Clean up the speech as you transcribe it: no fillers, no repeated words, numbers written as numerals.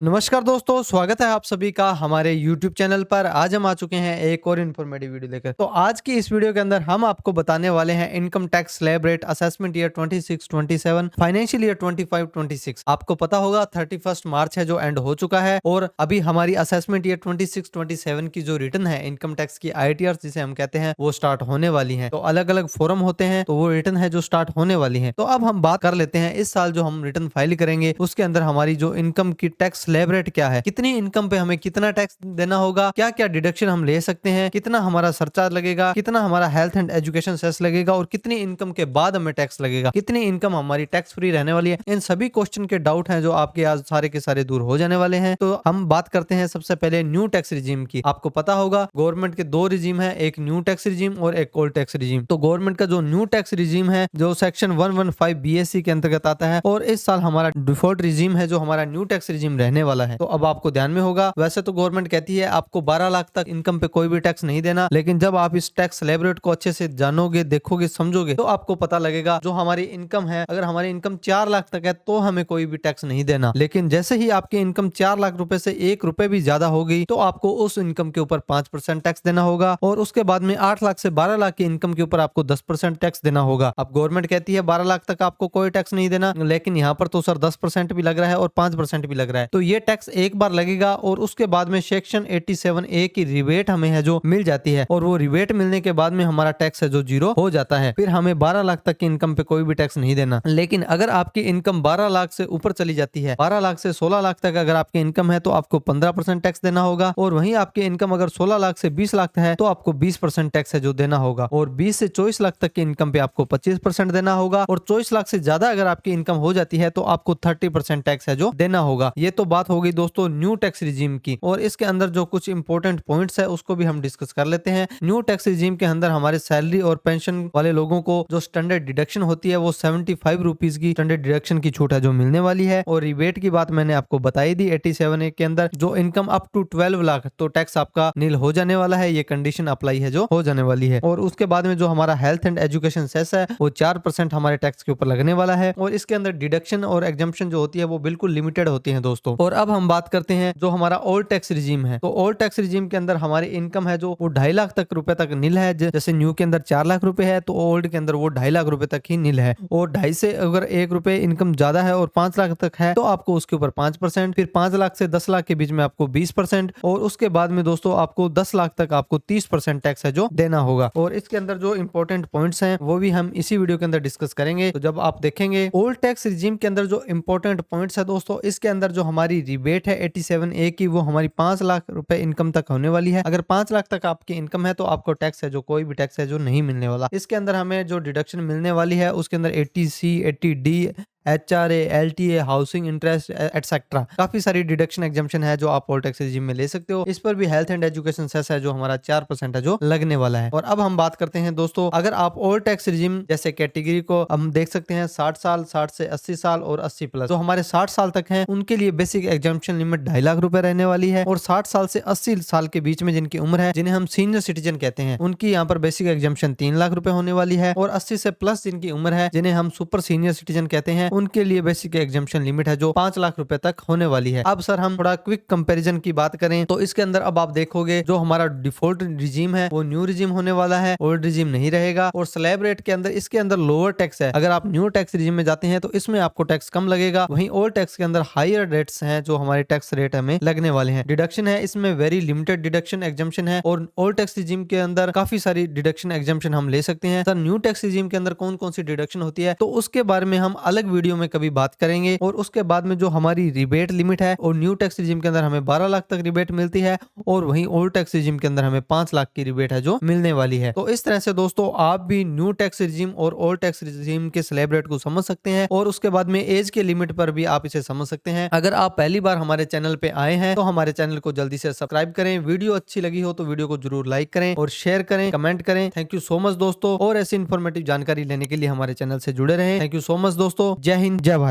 नमस्कार दोस्तों, स्वागत है आप सभी का हमारे YouTube चैनल पर। आज हम आ चुके हैं एक और इन्फॉर्मेटिव वीडियो लेकर। तो आज की इस वीडियो के अंदर हम आपको बताने वाले हैं income tax slab rate assessment year 26-27 financial year 25-26। आपको पता होगा 31 मार्च है जो एंड हो चुका है और अभी हमारी असेसमेंट ईयर 26-27 की जो रिटर्न है इनकम टैक्स की ITR जिसे हम कहते हैं वो स्टार्ट होने वाली है। तो अलग अलग फोरम होते हैं तो वो रिटर्न है जो स्टार्ट होने वाली है। तो अब हम बात कर लेते हैं इस साल जो हम रिटर्न फाइल करेंगे उसके अंदर हमारी जो इनकम की टैक्स स्लैब रेट क्या है, कितनी इनकम पे हमें कितना टैक्स देना होगा, क्या क्या डिडक्शन हम ले सकते हैं, कितना हमारा सरचार्ज लगेगा, कितना हमारा हेल्थ एंड एजुकेशन सेस लगेगा और कितनी इनकम के बाद हमें टैक्स लगेगा, कितनी इनकम हमारी टैक्स फ्री रहने वाली है। इन सभी क्वेश्चन के डाउट हैं जो आपके आज सारे के सारे दूर हो जाने वाले हैं। तो हम बात करते हैं सबसे पहले न्यू टैक्स रिजीम की। आपको पता होगा गवर्नमेंट के दो रिजीम है, एक न्यू टैक्स रिजीम और एक ओल्ड टैक्स रिजीम। तो गवर्नमेंट का जो न्यू टैक्स रिजीम है जो सेक्शन 115 BSC के अंतर्गत आता है और इस साल हमारा डिफॉल्ट रिजीम है जो हमारा न्यू टैक्स रिजीम रहने वाला है। तो अब आपको ध्यान में होगा, वैसे तो गवर्नमेंट कहती है आपको 12 लाख तक इनकम पे कोई भी टैक्स नहीं देना, लेकिन जब आप इस टैक्स स्लैब रेट को अच्छे से जानोगे, देखोगे, समझोगे तो आपको पता लगेगा जो हमारी इनकम है, अगर हमारी इनकम 4 लाख तक है तो हमें कोई भी टैक्स नहीं देना। लेकिन जैसे ही आपकी इनकम 4 लाख रुपए से 1 रुपए भी ज्यादा हो गई तो आपको उस इनकम के ऊपर 5% टैक्स देना होगा और उसके बाद में 8 लाख से 12 लाख की इनकम के ऊपर आपको 10% टैक्स देना होगा। अब गवर्नमेंट कहती है 12 लाख तक आपको कोई टैक्स नहीं देना, लेकिन यहाँ पर तो सर 10% भी लग रहा है और 5% भी लग रहा है। तो ये टैक्स एक बार लगेगा और उसके बाद में सेक्शन 87A की रिबेट हमें है जो मिल जाती है और वो रिबेट मिलने के बाद में हमारा टैक्स है जो जीरो हो जाता है। फिर हमें 12 लाख तक की इनकम पे कोई भी टैक्स नहीं देना। लेकिन अगर आपकी इनकम 12 लाख से ऊपर चली जाती है, 12 लाख से 16 लाख तक अगर आपकी इनकम है तो आपको 15% टैक्स देना होगा और वहीं आपकी इनकम अगर 16 लाख से 20 लाख है तो आपको 20% टैक्स है जो देना होगा और 20 से 24 लाख तक की इनकम पे आपको 25% देना होगा और 24 लाख से ज्यादा अगर आपकी इनकम हो जाती है तो आपको 30% टैक्स है जो देना होगा। ये तो बात हो गई दोस्तों न्यू टैक्स रिजीम की और इसके अंदर जो कुछ इंपॉर्टेंट पॉइंट्स है उसको भी हम डिस्कस कर लेते हैं। न्यू टैक्स रिजीम के अंदर हमारे सैलरी और पेंशन वाले लोगों को जो स्टैंडर्ड डिडक्शन होती है वो 75 रुपीज की स्टैंडर्ड डिडक्शन की छूट है जो मिलने वाली है। और रिबेट की बात मैंने आपको बताई दी 87A के अंदर जो इनकम अप टू 12 लाख तो टैक्स आपका नील हो जाने वाला है, ये कंडीशन अप्लाई है जो हो जाने वाली है। और उसके बाद में जो हमारा हेल्थ एंड एजुकेशन सेस है वो 4% हमारे टैक्स के ऊपर लगने वाला है और इसके अंदर डिडक्शन और एग्जम्पशन जो होती है वो बिल्कुल लिमिटेड होती है दोस्तों। और अब हम बात करते हैं जो हमारा ओल्ड टैक्स रिजीम है। तो ओल्ड टैक्स रिजीम के अंदर हमारी इनकम है जो वो 2.5 लाख तक रुपए तक नील है। जैसे न्यू के अंदर 4 लाख रुपए है तो ओल्ड के अंदर वो 2.5 लाख रुपए तक ही नील है और 2.5 से अगर 1 रुपए इनकम ज्यादा है और 5 लाख तक है तो आपको उसके ऊपर 5%, फिर 5 लाख से 10 लाख के बीच में आपको 20% और उसके बाद में दोस्तों आपको 10 लाख तक आपको 30% टैक्स है जो देना होगा। और इसके अंदर जो इंपॉर्टेंट पॉइंट्स हैं वो भी हम इसी वीडियो के अंदर डिस्कस करेंगे। तो जब आप देखेंगे ओल्ड टैक्स रिजीम के अंदर जो इंपॉर्टेंट पॉइंट्स है दोस्तों, इसके अंदर जो हमारी रिबेट है 87A की वो हमारी 5 लाख रुपए इनकम तक होने वाली है। अगर 5 लाख तक आपकी इनकम है तो आपको टैक्स है जो कोई भी टैक्स है जो नहीं मिलने वाला। इसके अंदर हमें जो डिडक्शन मिलने वाली है उसके अंदर 80C 80D HRA LTA housing interest etcetera काफी सारी डिडक्शन एग्जम्पशन है जो आप ओल्ड टैक्स रिजीम में ले सकते हो। इस पर भी हेल्थ एंड एजुकेशन सेस है जो हमारा 4% है जो लगने वाला है। और अब हम बात करते हैं दोस्तों, अगर आप ओल्ड टैक्स रिजीम जैसे कैटेगरी को हम देख सकते हैं 60 साल, 60 से 80 साल और 80 प्लस। तो हमारे 60 साल तक हैं उनके लिए बेसिक एग्जम्पशन लिमिट 2.5 लाख रुपए रहने वाली है और 60 साल से 80 साल के बीच में जिनकी उम्र है, जिन्हें हम सीनियर सिटीजन कहते हैं, उनकी यहाँ पर बेसिक एग्जम्पशन 3 लाख रुपए होने वाली है। और 80 से प्लस जिनकी उम्र है, जिन्हें हम सुपर सीनियर सिटीजन कहते हैं, उनके लिए बेसिक एग्जम्पशन लिमिट है जो 5 लाख रुपए तक होने वाली है। अब सर हम थोड़ा क्विक कंपैरिजन की बात करें तो इसके अंदर अब आप देखोगे जो हमारा डिफॉल्ट रिजीम है वो न्यू रिजीम होने वाला है, ओल्ड रिजीम नहीं रहेगा। और स्लैब रेट के अंदर इसके अंदर लोअर टैक्स है। अगर आप न्यू टैक्स रिजीम में जाते हैं तो इसमें आपको टैक्स कम लगेगा, वहीं ओल्ड टैक्स के अंदर हायर रेट्स हैं जो हमारे टैक्स रेट हमें लगने वाले हैं। डिडक्शन है इसमें वेरी लिमिटेड डिडक्शन एग्जम्पशन है और ओल्ड टैक्स रिजीम के अंदर काफी सारी डिडक्शन एग्जम्पशन हम ले सकते हैं। सर न्यू टैक्स रिजीम के अंदर कौन कौन सी डिडक्शन होती है तो उसके बारे में हम अलग वीडियो में कभी बात करेंगे। और उसके बाद में जो हमारी रिबेट लिमिट है और न्यू टैक्स रिजीम के अंदर हमें 12 लाख तक रिबेट मिलती है और वहीं ओल्ड टैक्स रिजीम के अंदर हमें 5 लाख की रिबेट है जो मिलने वाली है। तो इस तरह से दोस्तों आप भी न्यू टैक्स रिजीम और ओल्ड टैक्स रिजीम के स्लैब रेट को समझ सकते हैं और उसके बाद में एज के लिमिट पर भी आप इसे समझ सकते हैं। अगर आप पहली बार हमारे चैनल पे आए हैं तो हमारे चैनल को जल्दी से सब्सक्राइब करें। वीडियो अच्छी लगी हो तो वीडियो को जरूर लाइक करें और शेयर करें, कमेंट करें। थैंक यू सो मच दोस्तों और ऐसी इन्फॉर्मेटिव जानकारी लेने के लिए हमारे चैनल से जुड़े रहें। थैंक यू सो मच दोस्तों। जय हिंद, जय भारत।